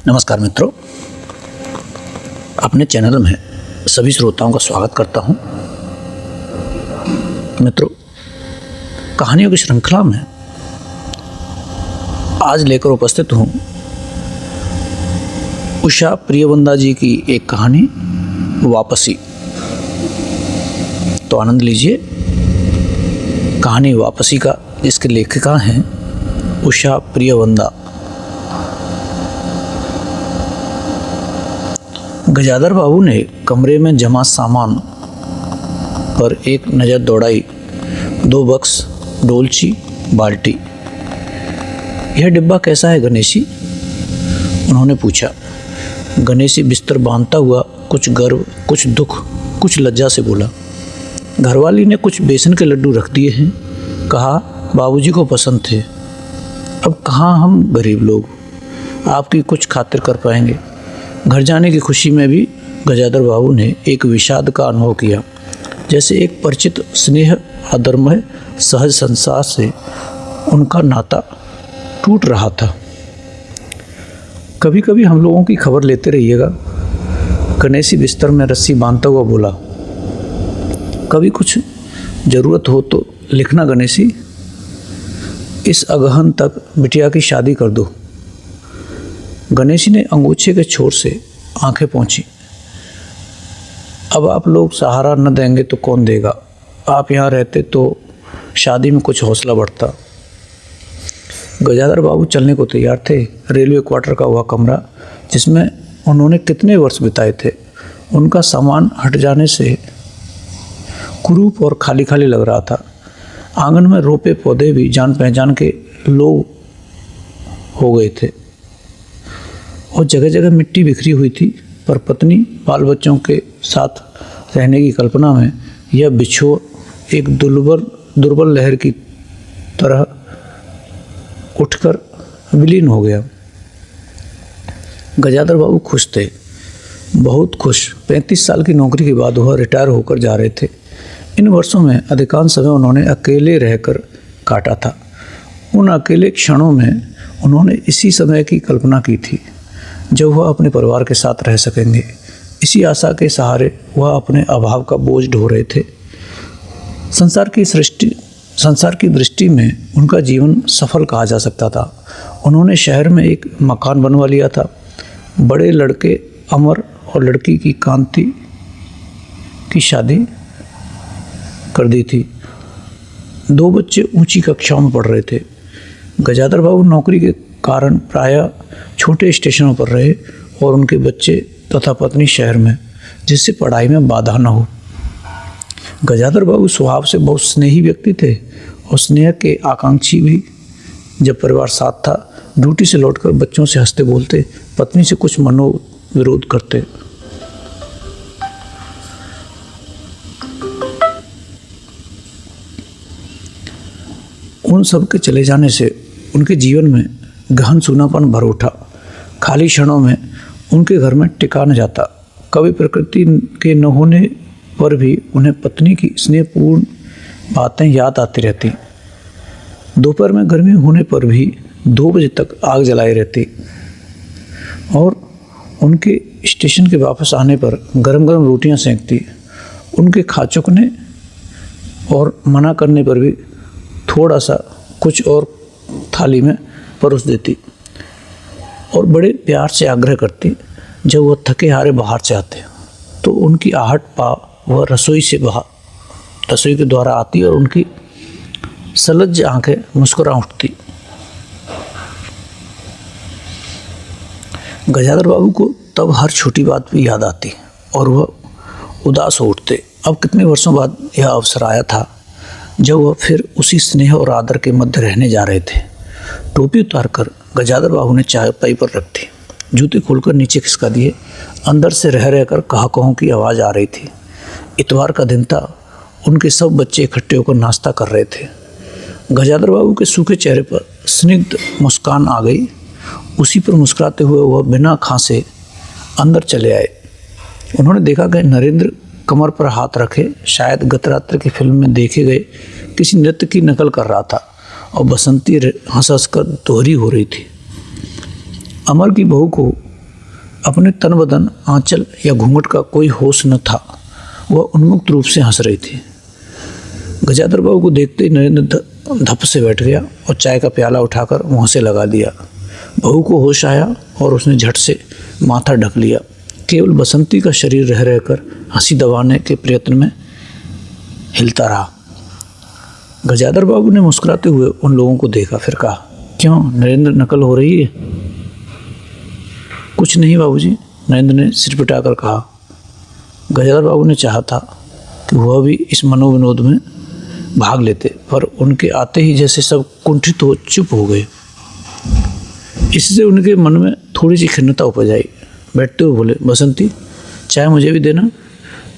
नमस्कार मित्रों, अपने चैनल में सभी श्रोताओं का स्वागत करता हूं। मित्रों, कहानियों की श्रृंखला में आज लेकर उपस्थित हूं उषा प्रियवंदा जी की एक कहानी वापसी। तो आनंद लीजिए कहानी वापसी का, जिसके लेखिका हैं उषा प्रियवंदा। गजाधर बाबू ने कमरे में जमा सामान पर एक नज़र दौड़ाई। 2 बक्स, डोलची, बाल्टी। यह डिब्बा कैसा है गणेशी? उन्होंने पूछा। गणेशी बिस्तर बांधता हुआ कुछ गर्व, कुछ दुख, कुछ लज्जा से बोला। घरवाली ने कुछ बेसन के लड्डू रख दिए हैं, कहा बाबूजी को पसंद थे। अब कहाँ हम गरीब लोग आपकी कुछ खातिर कर पाएंगे। घर जाने की खुशी में भी गजाधर बाबू ने एक विषाद का अनुभव किया, जैसे एक परिचित स्नेह आदरमय सहज संसार से उनका नाता टूट रहा था। कभी कभी हम लोगों की खबर लेते रहिएगा, गणेशी बिस्तर में रस्सी बांधता हुआ बोला। कभी कुछ ज़रूरत हो तो लिखना गणेशी, इस अगहन तक बिटिया की शादी कर दो। गणेशी ने अंगूछे के छोर से आंखें पोंछी। अब आप लोग सहारा न देंगे तो कौन देगा? आप यहाँ रहते तो शादी में कुछ हौसला बढ़ता। गजाधर बाबू चलने को तैयार थे। रेलवे क्वार्टर का हुआ कमरा, जिसमें उन्होंने कितने वर्ष बिताए थे, उनका सामान हट जाने से कुरूप और खाली खाली लग रहा था। आंगन में रोपे पौधे भी जान पहचान के लोग हो गए थे और जगह जगह मिट्टी बिखरी हुई थी। पर पत्नी बाल बच्चों के साथ रहने की कल्पना में यह बिछोह एक दुर्बल लहर की तरह उठकर विलीन हो गया। गजाधर बाबू खुश थे, बहुत खुश। 35 साल की नौकरी के बाद वह रिटायर होकर जा रहे थे। इन वर्षों में अधिकांश समय उन्होंने अकेले रहकर काटा था। उन अकेले क्षणों में उन्होंने इसी समय की कल्पना की थी जब वह अपने परिवार के साथ रह सकेंगे। इसी आशा के सहारे वह अपने अभाव का बोझ ढो रहे थे। संसार की दृष्टि में उनका जीवन सफल कहा जा सकता था। उन्होंने शहर में एक मकान बनवा लिया था। बड़े लड़के अमर और लड़की की कांति की शादी कर दी थी। 2 बच्चे ऊंची कक्षाओं में पढ़ रहे थे। गजाधर बाबू नौकरी के कारण प्रायः छोटे स्टेशनों पर रहे और उनके बच्चे तथा पत्नी शहर में, जिससे पढ़ाई में बाधा न हो। गजाधर बाबू स्वभाव से बहुत स्नेही व्यक्ति थे और स्नेह के आकांक्षी भी। जब परिवार साथ था, ड्यूटी से लौटकर बच्चों से हंसते बोलते, पत्नी से कुछ मनोविरोध करते। उन सब के चले जाने से उनके जीवन में गहन सूनापन भर उठा। खाली क्षणों में उनके घर में टिका न जाता। कभी प्रकृति के न होने पर भी उन्हें पत्नी की स्नेहपूर्ण बातें याद आती रहती। दोपहर में गर्मी होने पर भी 2 बजे तक आग जलाई रहती और उनके स्टेशन के वापस आने पर गरम गरम रोटियां सेंकती। उनके खा चुकने और मना करने पर भी थोड़ा सा कुछ और थाली में परोस देती और बड़े प्यार से आग्रह करती। जब वह थके हारे बाहर से आते तो उनकी आहट पा वह रसोई के द्वारा आती और उनकी सलज्ज आंखें मुस्कुरा उठती। गजाधर बाबू को तब हर छोटी बात भी याद आती और वह उदास हो उठते। अब कितने वर्षों बाद यह अवसर आया था जब वह फिर उसी स्नेह और आदर के मध्य रहने जा रहे थे। टोपी उतारकर गजाधर बाबू ने चाय पाई पर रख दी, जूते खोलकर नीचे खिसका दिए। अंदर से रह रहकर कहा-कहों की आवाज़ आ रही थी। इतवार का दिन था। उनके सब बच्चे इकट्ठे होकर नाश्ता कर रहे थे। गजाधर बाबू के सूखे चेहरे पर स्निग्ध मुस्कान आ गई। उसी पर मुस्कुराते हुए वह बिना खांसे अंदर चले आए। उन्होंने देखा कि नरेंद्र कमर पर हाथ रखे शायद गत रात्र की फिल्म में देखे गए किसी नृत्य की नकल कर रहा था और बसंती हंस हंस कर दोहरी हो रही थी। अमर की बहू को अपने तन बदन, आंचल या घूंघट का कोई होश न था। वह उन्मुक्त रूप से हंस रही थी। गजाधर बाबू को देखते ही नरेंद्र धप से बैठ गया और चाय का प्याला उठाकर मुँह से लगा दिया। बहू को होश आया और उसने झट से माथा ढक लिया। केवल बसंती का शरीर रह रहकर हंसी दबाने के प्रयत्न में हिलता रहा। गजाधर बाबू ने मुस्कुराते हुए उन लोगों को देखा, फिर कहा, क्यों नरेंद्र, नकल हो रही है? कुछ नहीं बाबूजी, नरेंद्र ने सिर पिटाकर कहा। गजाधर बाबू ने चाहा था कि वह भी इस मनोविनोद में भाग लेते, पर उनके आते ही जैसे सब कुंठित हो चुप हो गए। इससे उनके मन में थोड़ी सी खिन्नता उपज आई। बैठते हुए बोले, बसंती, चाय मुझे भी देना।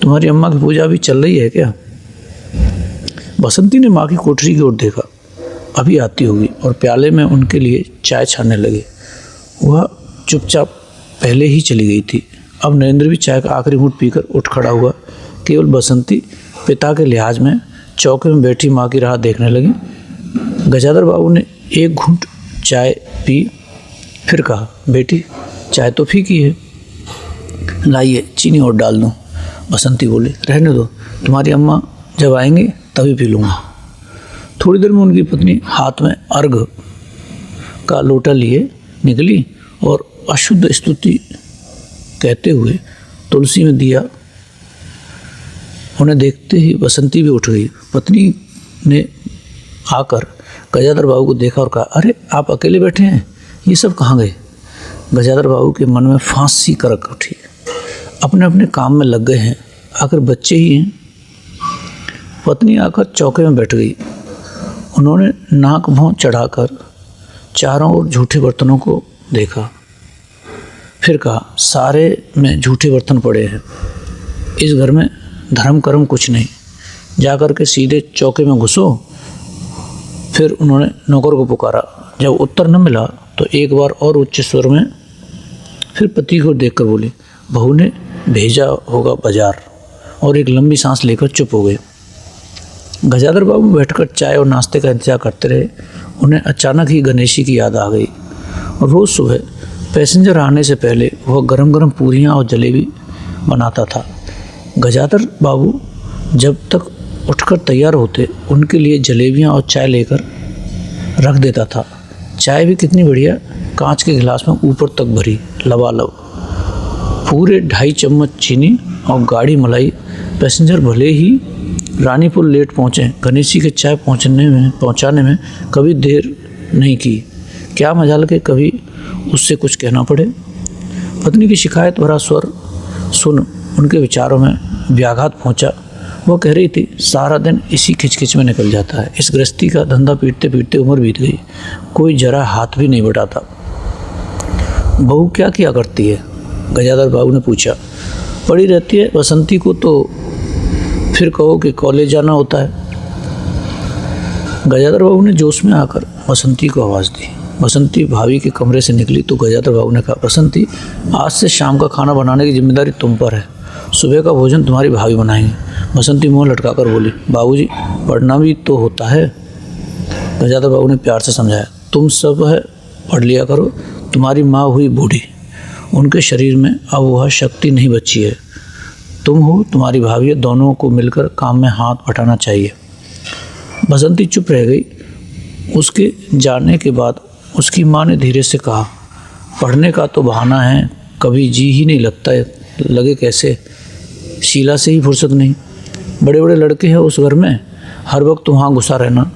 तुम्हारी अम्मा की पूजा अभी चल रही है क्या? बसंती ने माँ की कोठरी की ओर देखा। अभी आती होगी, और प्याले में उनके लिए चाय छानने लगे। वह चुपचाप पहले ही चली गई थी। अब नरेंद्र भी चाय का आखिरी घूंट पीकर उठ खड़ा हुआ। केवल बसंती पिता के लिहाज में चौके में बैठी माँ की राह देखने लगी। गजाधर बाबू ने एक घूंट चाय पी, फिर कहा, बेटी, चाय तो फीकी है, लाइए चीनी और डाल दूँ। बसंती बोली, रहने दो, तुम्हारी अम्मा जब आएंगे तभी पी लूँगा। थोड़ी देर में उनकी पत्नी हाथ में अर्घ का लोटा लिए निकली और अशुद्ध स्तुति कहते हुए तुलसी में दिया। उन्हें देखते ही बसंती भी उठ गई। पत्नी ने आकर गजाधर बाबू को देखा और कहा, अरे आप अकेले बैठे हैं, ये सब कहाँ गए? गजाधर बाबू के मन में फांसी करक उठी। अपने अपने काम में लग गए हैं, आखिर बच्चे ही हैं। पत्नी आकर चौके में बैठ गई। उन्होंने नाक भौं चढ़ाकर चारों ओर झूठे बर्तनों को देखा, फिर कहा, सारे में झूठे बर्तन पड़े हैं। इस घर में धर्म कर्म कुछ नहीं, जाकर के सीधे चौके में घुसो। फिर उन्होंने नौकर को पुकारा। जब उत्तर न मिला तो एक बार और उच्च स्वर में फिर पति को देखकर बोली, बहू ने भेजा होगा बाजार। और एक लंबी सांस लेकर चुप हो गए। गजाधर बाबू बैठकर चाय और नाश्ते का इंतजार करते रहे। उन्हें अचानक ही गणेशी की याद आ गई। और रोज़ सुबह पैसेंजर आने से पहले वह गरम गरम पूरियाँ और जलेबी बनाता था। गजाधर बाबू जब तक उठकर तैयार होते, उनके लिए जलेबियाँ और चाय लेकर रख देता था। चाय भी कितनी बढ़िया, कांच के गिलास में ऊपर तक भरी, लबालब, पूरे 2.5 चम्मच चीनी और गाढ़ी मलाई। पैसेंजर भले ही रानीपुर लेट पहुँचे, गणेशी के चाय पहुँचाने में कभी देर नहीं की। क्या मजाल के कभी उससे कुछ कहना पड़े। पत्नी की शिकायत भरा स्वर सुन उनके विचारों में व्याघात पहुँचा। वो कह रही थी, सारा दिन इसी खिचखिच में निकल जाता है। इस गृहस्थी का धंधा पीटते पीटते उम्र बीत गई, कोई जरा हाथ भी नहीं बटाता। बहू क्या किया करती है? गजाधर बाबू ने पूछा। पड़ी रहती है, बसंती को तो फिर कहो कि कॉलेज जाना होता है। गजाधर बाबू ने जोश में आकर बसंती को आवाज़ दी। बसंती भाभी के कमरे से निकली तो गजाधर बाबू ने कहा, बसंती, आज से शाम का खाना बनाने की जिम्मेदारी तुम पर है। सुबह का भोजन तुम्हारी भाभी बनाएंगे। बसंती मुंह लटकाकर बोली, बाबूजी, पढ़ना भी तो होता है। गजाधर बाबू ने प्यार से समझाया, तुम सब है पढ़ लिया करो। तुम्हारी माँ हुई बूढ़ी, उनके शरीर में अब वह शक्ति नहीं बची है। तुम हो, तुम्हारी भाभी है, दोनों को मिलकर काम में हाथ बटाना चाहिए। बसंती चुप रह गई। उसके जाने के बाद उसकी माँ ने धीरे से कहा, पढ़ने का तो बहाना है, कभी जी ही नहीं लगता है, लगे कैसे, शीला से ही फुर्सत नहीं। बड़े बड़े लड़के हैं उस घर में, हर वक्त वहाँ घुसा रहना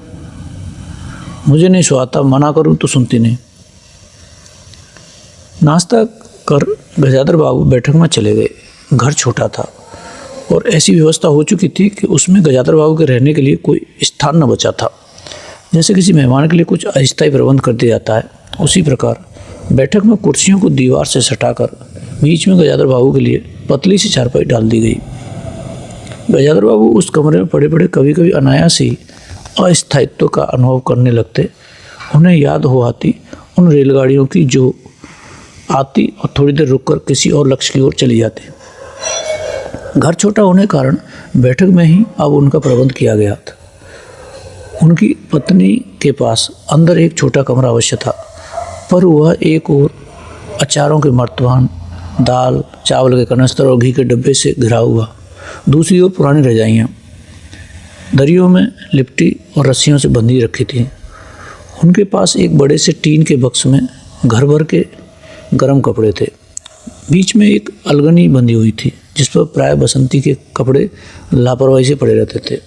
मुझे नहीं सुहाता, मना करूँ तो सुनती नहीं। नाश्ता कर गजाधर बाबू बैठक में चले गए। घर छोटा था और ऐसी व्यवस्था हो चुकी थी कि उसमें गजाधर बाबू के रहने के लिए कोई स्थान न बचा था। जैसे किसी मेहमान के लिए कुछ अस्थायी प्रबंध कर दिया जाता है, उसी प्रकार बैठक में कुर्सियों को दीवार से सटाकर बीच में गजाधर बाबू के लिए पतली सी चारपाई डाल दी गई। गजाधर बाबू उस कमरे में पड़े पड़े कभी कभी अनायास ही अस्थायित्व का अनुभव करने लगते। उन्हें याद हो आती उन रेलगाड़ियों की जो आती और थोड़ी देर रुककर किसी और लक्ष्य की ओर चली जाती। घर छोटा होने के कारण बैठक में ही अब उनका प्रबंध किया गया था। उनकी पत्नी के पास अंदर एक छोटा कमरा अवश्य था, पर वह एक और अचारों के मर्तबान दाल चावल के कनस्तर और घी के डब्बे से घिरा हुआ। दूसरी ओर पुरानी रजाइयाँ दरियों में लिपटी और रस्सियों से बंधी रखी थी। उनके पास एक बड़े से टीन के बक्स में घर भर के गर्म कपड़े थे। बीच में एक अलगनी बंधी हुई थी जिस पर प्राय बसंती के कपड़े लापरवाही से पड़े रहते थे।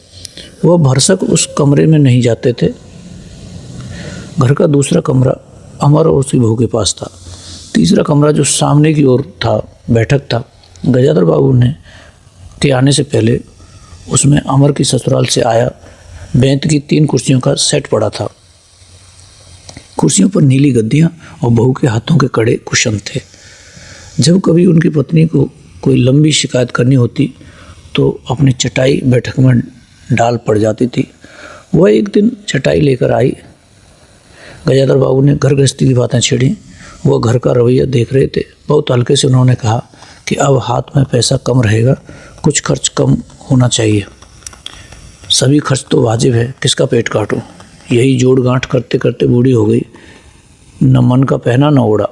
वह भरसक उस कमरे में नहीं जाते थे। घर का दूसरा कमरा अमर और उसकी बहू के पास था। तीसरा कमरा जो सामने की ओर था बैठक था। गजाधर बाबू के आने से पहले उसमें अमर की ससुराल से आया बेंत की 3 कुर्सियों का सेट पड़ा था। कुर्सियों पर नीली गद्दियाँ और बहू के हाथों के कड़े कुशन थे। जब कभी उनकी पत्नी को कोई लंबी शिकायत करनी होती तो अपनी चटाई बैठक में डाल पड़ जाती थी। वह एक दिन चटाई लेकर आई। गजाधर बाबू ने घर गृहस्थी की बातें छेड़ी। वह घर का रवैया देख रहे थे। बहुत हल्के से उन्होंने कहा कि अब हाथ में पैसा कम रहेगा, कुछ खर्च कम होना चाहिए। सभी खर्च तो वाजिब है, किसका पेट काटो। यही जोड़ गांठ करते करते बूढ़ी हो गई, न मन का पहना न ओढ़ा।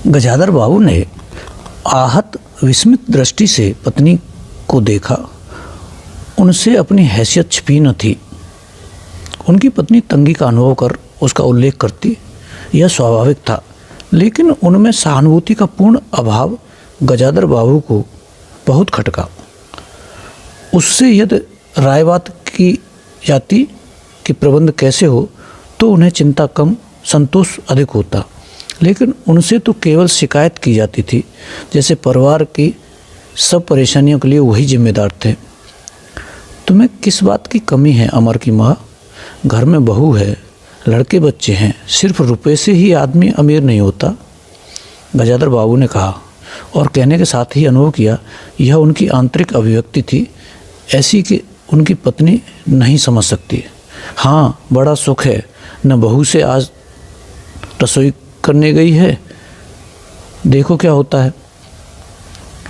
गजाधर बाबू ने आहत विस्मित दृष्टि से पत्नी को देखा। उनसे अपनी हैसियत छिपी न थी। उनकी पत्नी तंगी का अनुभव कर उसका उल्लेख करती, यह स्वाभाविक था, लेकिन उनमें सहानुभूति का पूर्ण अभाव गजाधर बाबू को बहुत खटका। उससे यदि राय बात की जाती कि प्रबंध कैसे हो तो उन्हें चिंता कम, संतोष अधिक होता, लेकिन उनसे तो केवल शिकायत की जाती थी, जैसे परिवार की सब परेशानियों के लिए वही जिम्मेदार थे। तुम्हें किस बात की कमी है अमर की माँ? घर में बहू है, लड़के बच्चे हैं, सिर्फ रुपए से ही आदमी अमीर नहीं होता, गजाधर बाबू ने कहा, और कहने के साथ ही अनुभव किया यह उनकी आंतरिक अभिव्यक्ति थी, ऐसी कि उनकी पत्नी नहीं समझ सकती। हाँ, बड़ा सुख है, न बहू से आज रसोई करने गई है, देखो क्या होता है।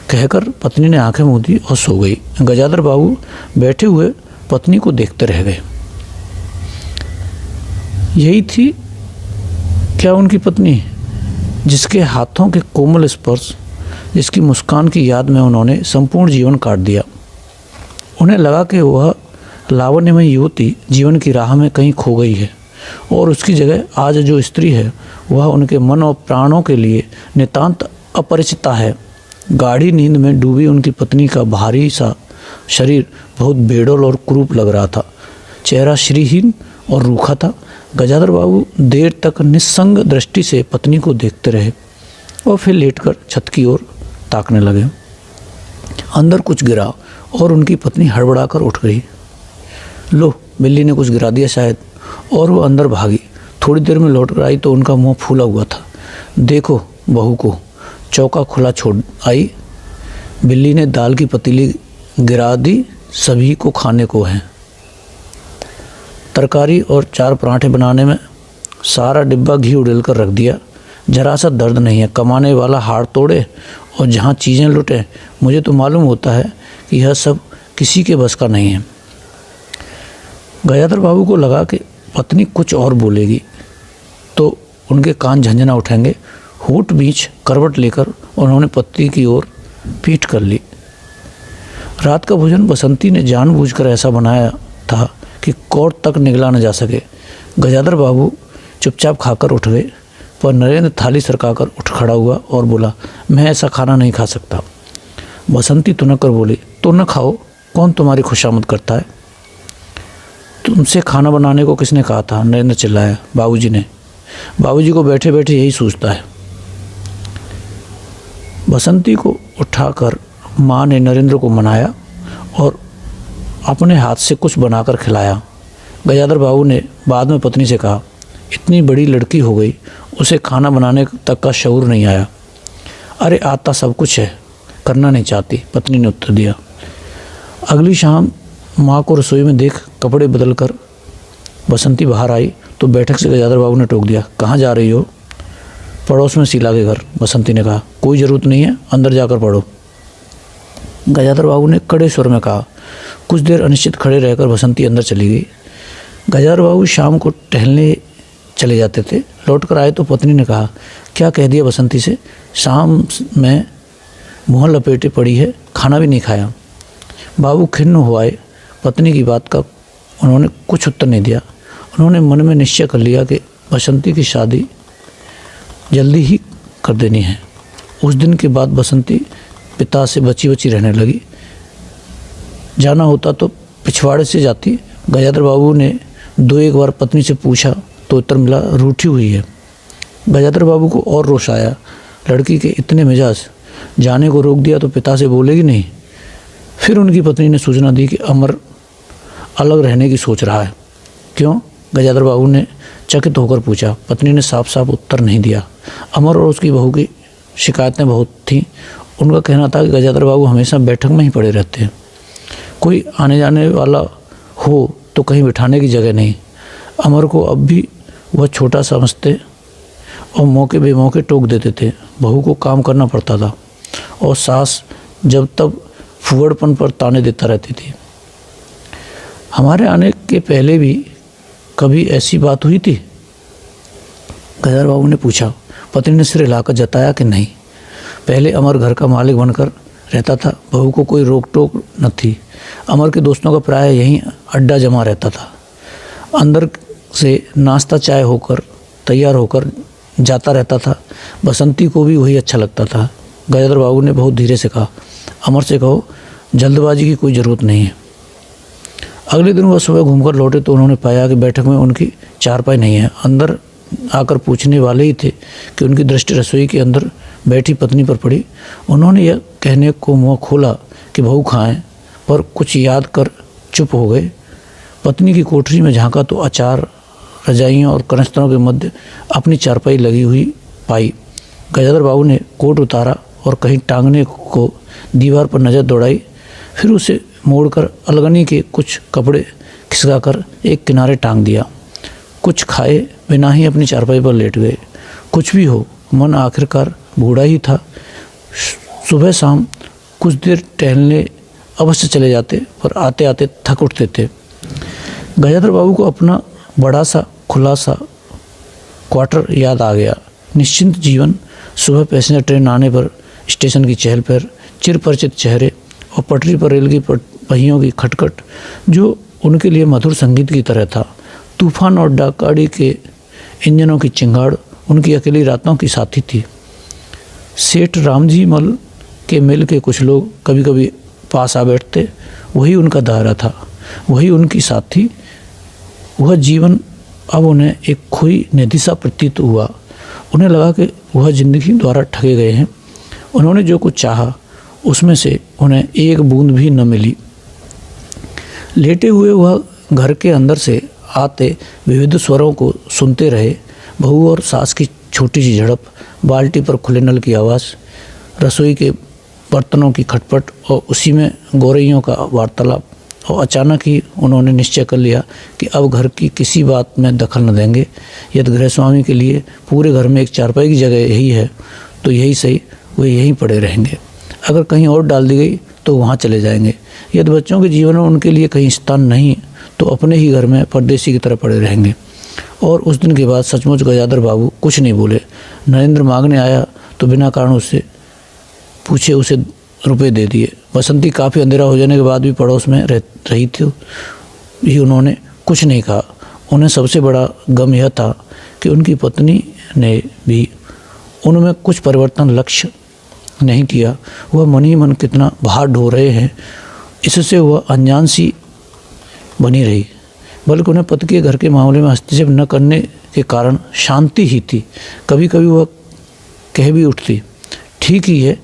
कहकर पत्नी ने आंखें मूंदी और सो गई। गजाधर बाबू बैठे हुए पत्नी को देखते रह गए। यही थी क्या उनकी पत्नी, जिसके हाथों के कोमल स्पर्श, जिसकी मुस्कान की याद में उन्होंने संपूर्ण जीवन काट दिया। उन्हें लगा कि वह लावण्यमय युवती जीवन की राह में कहीं खो गई है और उसकी जगह आज जो स्त्री है वह उनके मन और प्राणों के लिए नितांत अपरिचिता है। गाढ़ी नींद में डूबी उनकी पत्नी का भारी सा शरीर बहुत बेडौल और कुरूप लग रहा था। चेहरा श्रीहीन और रूखा था। गजाधर बाबू देर तक निस्संग दृष्टि से पत्नी को देखते रहे और फिर लेटकर छत की ओर ताकने लगे। अंदर कुछ गिरा और उनकी पत्नी हड़बड़ाकर उठ गई। लो, बिल्ली ने कुछ गिरा दिया शायद, और वो अंदर भागी। थोड़ी देर में लौट कर आई तो उनका मुंह फूला हुआ था। देखो बहू को, चौका खुला छोड़ आई, बिल्ली ने दाल की पतीली गिरा दी, सभी को खाने को है। तरकारी और 4 पराठे बनाने में सारा डिब्बा घी उड़ेल कर रख दिया। जरा सा दर्द नहीं है, कमाने वाला हाड़ तोड़े और जहाँ चीज़ें लुटे। मुझे तो मालूम होता है कि यह सब किसी के बस का नहीं है। गजाधर बाबू को लगा कि पत्नी कुछ और बोलेगी तो उनके कान झंझना उठेंगे। होठ बीच करवट लेकर उन्होंने पत्नी की ओर पीठ कर ली। रात का भोजन बसंती ने जानबूझकर ऐसा बनाया था कि कौड़ तक निगला न जा सके। गजाधर बाबू चुपचाप खाकर उठ गए, पर नरेंद्र थाली सरकाकर उठ खड़ा हुआ और बोला, मैं ऐसा खाना नहीं खा सकता। बसंती तुनक कर बोली, तो न खाओ, कौन तुम्हारी खुशामद करता है? तुमसे खाना बनाने को किसने कहा था? नरेंद्र चिल्लाया। बाबूजी ने। बाबूजी को बैठे बैठे यही सूझता है। बसंती को उठाकर माँ ने नरेंद्र को मनाया और अपने हाथ से कुछ बनाकर खिलाया। गजाधर बाबू ने बाद में पत्नी से कहा, इतनी बड़ी लड़की हो गई, उसे खाना बनाने तक का शऊर नहीं आया। अरे आता सब कुछ है, करना नहीं चाहती, पत्नी ने उत्तर दिया। अगली शाम माँ को रसोई में देख कपड़े बदल कर बसंती बाहर आई तो बैठक से गजाधर बाबू ने टोक दिया, कहाँ जा रही हो? पड़ोस में शीला के घर। बसंती ने कहा, कोई ज़रूरत नहीं है, अंदर जाकर पढ़ो। गजाधर बाबू ने कड़े स्वर में कहा। कुछ देर अनिश्चित खड़े रहकर बसंती अंदर चली गई। गजाधर बाबू शाम को टहलने चले जाते थे। लौट कर आए तो पत्नी ने कहा, क्या कह दिया बसंती से? शाम में मुँह लपेटे पड़ी है, खाना भी नहीं खाया। बाबू खिन्न हो आए। पत्नी की बात का उन्होंने कुछ उत्तर नहीं दिया। उन्होंने मन में निश्चय कर लिया कि बसंती की शादी जल्दी ही कर देनी है। उस दिन के बाद बसंती पिता से बची बची रहने लगी। जाना होता तो पिछवाड़े से जाती। गजाधर बाबू ने 2-1 बार पत्नी से पूछा तो उत्तर मिला, रूठी हुई है। गजाधर बाबू को और रोष आया। लड़की के इतने मिजाज, जाने को रोक दिया तो पिता से बोलेगी नहीं। फिर उनकी पत्नी ने सूचना दी कि अमर अलग रहने की सोच रहा है। क्यों? गजाधर बाबू ने चकित होकर पूछा। पत्नी ने साफ साफ उत्तर नहीं दिया। अमर और उसकी बहू की शिकायतें बहुत थीं। उनका कहना था कि गजाधर बाबू हमेशा बैठक में ही पड़े रहते हैं, कोई आने जाने वाला हो तो कहीं बिठाने की जगह नहीं। अमर को अब भी वह छोटा समझते और मौके बेमौके टोक देते थे। बहू को काम करना पड़ता था और सास जब तब फुहड़पन पर ताने देता रहती थी। हमारे आने के पहले भी कभी ऐसी बात हुई थी? गजाधर बाबू ने पूछा। पत्नी ने सिर हिलाकर जताया कि नहीं। पहले अमर घर का मालिक बनकर रहता था, बहू को कोई रोक टोक न थी। अमर के दोस्तों का प्राय यहीं अड्डा जमा रहता था। अंदर से नाश्ता चाय होकर तैयार होकर जाता रहता था। बसंती को भी वही अच्छा लगता था। गजाधर बाबू ने बहुत धीरे से कहा, अमर से कहो जल्दबाजी की कोई ज़रूरत नहीं है। अगले दिन वह सुबह घूमकर लौटे तो उन्होंने पाया कि बैठक में उनकी चारपाई नहीं है। अंदर आकर पूछने वाले ही थे कि उनकी दृष्टि रसोई के अंदर बैठी पत्नी पर पड़ी। उन्होंने यह कहने को मुँह खोला कि बहू खाएं, पर कुछ याद कर चुप हो गए। पत्नी की कोठरी में झांका तो अचार, रजाइयों और कनस्तरों के मध्य अपनी चारपाई लगी हुई पाई। गजाधर बाबू ने कोट उतारा और कहीं टांगने को दीवार पर नज़र दौड़ाई। फिर उसे मोड़कर अलगनी के कुछ कपड़े खिसकाकर एक किनारे टांग दिया। कुछ खाए बिना ही अपनी चारपाई पर लेट गए। कुछ भी हो, मन आखिरकार बूढ़ा ही था। सुबह शाम कुछ देर टहलने अवश्य चले जाते, पर आते आते थक उठते थे। गजाधर बाबू को अपना बड़ा सा खुला सा क्वार्टर याद आ गया। निश्चिंत जीवन, सुबह पैसेंजर ट्रेन आने पर स्टेशन की चहल पहल, चिर परिचित चेहरे और पटरी पर रेल की पहियों की खटखट जो उनके लिए मधुर संगीत की तरह था। तूफान और डाकगाड़ी के इंजनों की चिंगाड़ उनकी अकेली रातों की साथी थी। सेठ रामजी मल के मिल के कुछ लोग कभी कभी पास आ बैठते, वही उनका दायरा था, वही उनकी साथी। वह जीवन अब उन्हें एक खोई निधि सा प्रतीत हुआ। उन्हें लगा कि वह जिंदगी द्वारा ठगे गए हैं। उन्होंने जो कुछ चाहा उसमें से उन्हें एक बूंद भी न मिली। लेटे हुए वह घर के अंदर से आते विविध स्वरों को सुनते रहे। बहू और सास की छोटी सी झड़प, बाल्टी पर खुले नल की आवाज़, रसोई के बर्तनों की खटपट और उसी में गौरैयों का वार्तालाप। और अचानक ही उन्होंने निश्चय कर लिया कि अब घर की किसी बात में दखल न देंगे। यदि गृहस्वामी के लिए पूरे घर में एक चारपाई की जगह यही है तो यही सही, वे यहीं पड़े रहेंगे। अगर कहीं और डाल दी गई तो वहाँ चले जाएंगे। यदि बच्चों के जीवन में उनके लिए कहीं स्थान नहीं तो अपने ही घर में परदेसी की तरह पड़े रहेंगे। और उस दिन के बाद सचमुच गजाधर बाबू कुछ नहीं बोले। नरेंद्र मांगने आया तो बिना कारण उससे पूछे उसे रुपए दे दिए। बसंती काफ़ी अंधेरा हो जाने के बाद भी पड़ोस में रही थी, भी उन्होंने कुछ नहीं कहा। उन्हें सबसे बड़ा गम यह था कि उनकी पत्नी ने भी उनमें कुछ परिवर्तन लक्ष्य नहीं किया। वह मन ही मन कितना भार ढो रहे हैं, इससे वह अनजान सी बनी रही। बल्कि उन्हें पति के घर के मामले में हस्तक्षेप न करने के कारण शांति ही थी। कभी कभी वह कह भी उठती, ठीक ही है,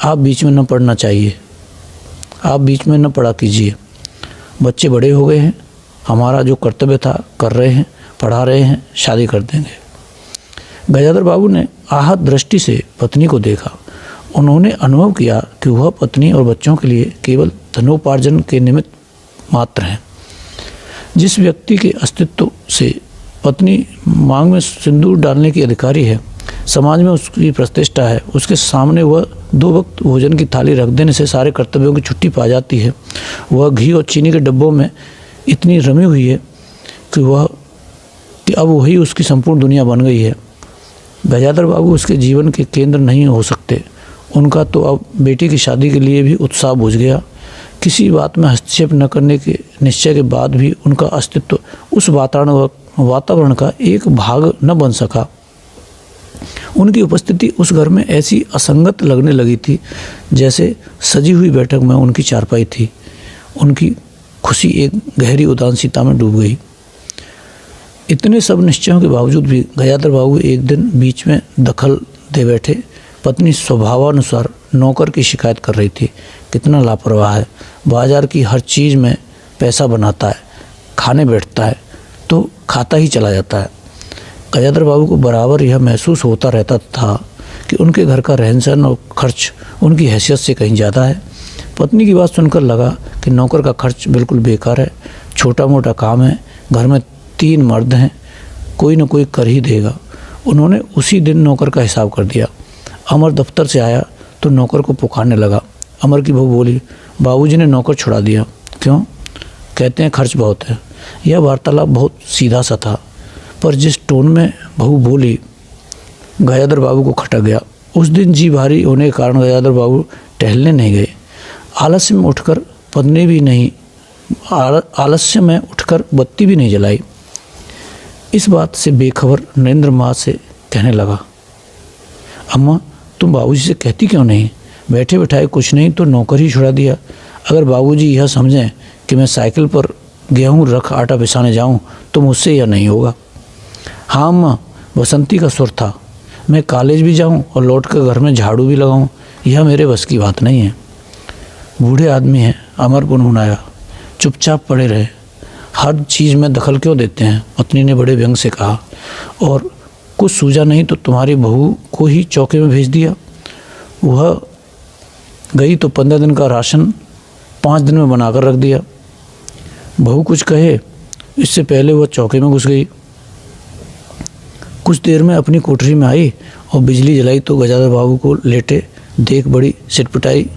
आप बीच में न पढ़ना चाहिए, आप बीच में न पढ़ा कीजिए। बच्चे बड़े हो गए हैं, हमारा जो कर्तव्य था कर रहे हैं, पढ़ा रहे हैं, शादी कर देंगे। गजाधर बाबू ने आहत दृष्टि से पत्नी को देखा। उन्होंने अनुभव किया कि वह पत्नी और बच्चों के लिए केवल धनोपार्जन के निमित्त मात्र हैं। जिस व्यक्ति के अस्तित्व से पत्नी मांग में सिंदूर डालने की अधिकारी है, समाज में उसकी प्रतिष्ठा है, उसके सामने वह 2 वक्त भोजन की थाली रख देने से सारे कर्तव्यों की छुट्टी पा जाती है। वह घी और चीनी के डब्बों में इतनी रमी हुई है कि वह कि अब वही उसकी संपूर्ण दुनिया बन गई है। गजाधर बाबू उसके जीवन के केंद्र नहीं हो सकते। उनका तो अब बेटी की शादी के लिए भी उत्साह बुझ गया। किसी बात में हस्तक्षेप न करने के निश्चय के बाद भी उनका अस्तित्व उस वातावरण का एक भाग न बन सका। उनकी उपस्थिति उस घर में ऐसी असंगत लगने लगी थी जैसे सजी हुई बैठक में उनकी चारपाई थी। उनकी खुशी एक गहरी उदासीनता में डूब गई। इतने सब निश्चयों के बावजूद भी गजाधर बाबू एक दिन बीच में दखल दे बैठे। पत्नी स्वभावानुसार नौकर की शिकायत कर रही थी, कितना लापरवाह है, बाजार की हर चीज़ में पैसा बनाता है, खाने बैठता है तो खाता ही चला जाता है। गजाधर बाबू को बराबर यह महसूस होता रहता था कि उनके घर का रहन सहन और खर्च उनकी हैसियत से कहीं ज़्यादा है। पत्नी की बात सुनकर लगा कि नौकर का खर्च बिल्कुल बेकार है, छोटा मोटा काम है, घर में 3 मर्द हैं, कोई न कोई कर ही देगा। उन्होंने उसी दिन नौकर का हिसाब कर दिया। अमर दफ्तर से आया तो नौकर को पुकारने लगा। अमर की बहू बोली, बाबूजी ने नौकर छुड़ा दिया। क्यों? कहते हैं खर्च बहुत है। यह वार्तालाप बहुत सीधा सा था, पर जिस टोन में बहू बोली गजाधर बाबू को खटक गया। उस दिन जी भारी होने के कारण गजाधर बाबू टहलने नहीं गए। आलस्य में उठकर बत्ती भी नहीं जलाई। इस बात से बेखबर नरेंद्र माँ से कहने लगा, अम्मा तुम बाबूजी से कहती क्यों नहीं? बैठे बैठाए कुछ नहीं तो नौकर ही छुड़ा दिया। अगर बाबूजी यह समझें कि मैं साइकिल पर गेहूँ रख आटा पिसाने जाऊँ तो मुझसे यह नहीं होगा। हाँ अम्मा, बसंती का सुर था, मैं कॉलेज भी जाऊँ और लौट कर घर में झाड़ू भी लगाऊँ, यह मेरे बस की बात नहीं है। बूढ़े आदमी हैं, अमर गुनगुनाया। चुपचाप पड़े रहे, हर चीज़ में दखल क्यों देते हैं? पत्नी ने बड़े व्यंग से कहा। और कुछ सूझा नहीं तो तुम्हारी बहू को ही चौके में भेज दिया। वह गई तो 15 दिन का राशन 5 दिन में बनाकर रख दिया। बहू कुछ कहे इससे पहले वह चौके में घुस गई। कुछ देर में अपनी कोठरी में आई और बिजली जलाई तो गजाधर बाबू को लेटे देख बड़ी सिटपिटाई।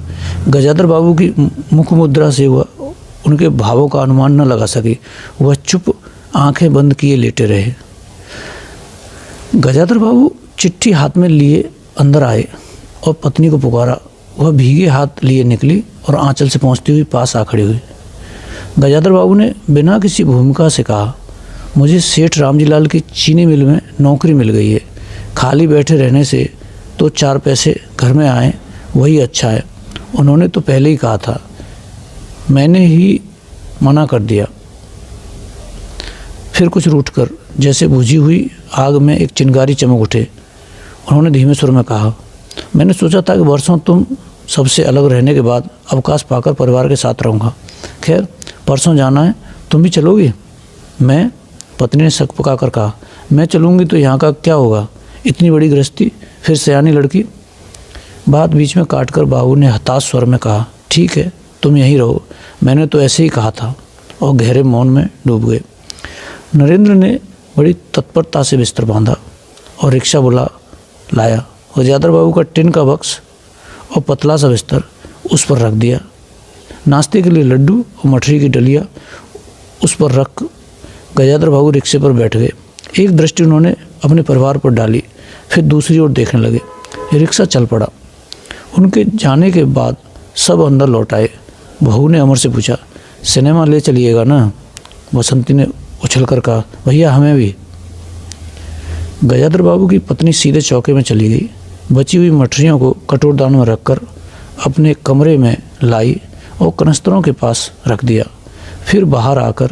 गजाधर बाबू की मुख मुद्रा से वह उनके भावों का अनुमान न लगा सकी। वह चुप आंखें बंद किए लेटे रहे। गजाधर बाबू चिट्ठी हाथ में लिए अंदर आए और पत्नी को पुकारा। वह भीगे हाथ लिए निकली और आंचल से पहुंचती हुई पास आ खड़ी हुई। गजाधर बाबू ने बिना किसी भूमिका से कहा, मुझे सेठ रामजी लाल की चीनी मिल में नौकरी मिल गई है। खाली बैठे रहने से तो 4 पैसे घर में आए वही अच्छा है। उन्होंने तो पहले ही कहा था, मैंने ही मना कर दिया। फिर कुछ रूठकर जैसे बुझी हुई आग में एक चिंगारी चमक उठे। उन्होंने धीमे सुर में कहा, मैंने सोचा था कि वर्षों तुम सबसे अलग रहने के बाद अवकाश पाकर परिवार के साथ रहूँगा। खैर परसों जाना है, तुम भी चलोगी? मैं? पत्नी ने शक पकाकर कहा, मैं चलूँगी तो यहाँ का क्या होगा? इतनी बड़ी गृहस्थी, फिर सयानी लड़की। बात बीच में काटकर बाबू ने हताश स्वर में कहा, ठीक है तुम यहीं रहो, मैंने तो ऐसे ही कहा था, और गहरे मौन में डूब गए। नरेंद्र ने बड़ी तत्परता से बिस्तर बांधा और रिक्शा बुला लाया। गजाधर बाबू का टिन का बक्स और पतला सा बिस्तर उस पर रख दिया। नाश्ते के लिए लड्डू और मठरी की डलिया उस पर रख गजाधर बाबू रिक्शे पर बैठ गए। एक दृष्टि उन्होंने अपने परिवार पर डाली, फिर दूसरी ओर देखने लगे। रिक्शा चल पड़ा। उनके जाने के बाद सब अंदर लौट आए। बहू ने अमर से पूछा, सिनेमा ले चलिएगा ना? बसंती ने उछलकर कहा, भैया हमें भी। गजाधर बाबू की पत्नी सीधे चौके में चली गई। बची हुई मठरियों को कटोरदान में रखकर अपने कमरे में लाई और कनस्तरों के पास रख दिया। फिर बाहर आकर,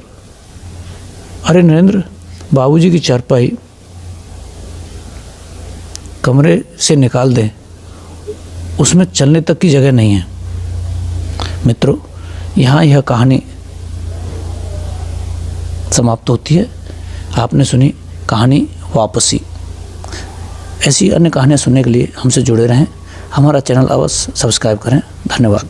अरे नरेंद्र, बाबूजी की चारपाई कमरे से निकाल दें, उसमें चलने तक की जगह नहीं है। मित्रों, यहाँ यह कहानी समाप्त होती है। आपने सुनी कहानी वापसी। ऐसी अन्य कहानियाँ सुनने के लिए हमसे जुड़े रहें। हमारा चैनल अवश्य सब्सक्राइब करें। धन्यवाद।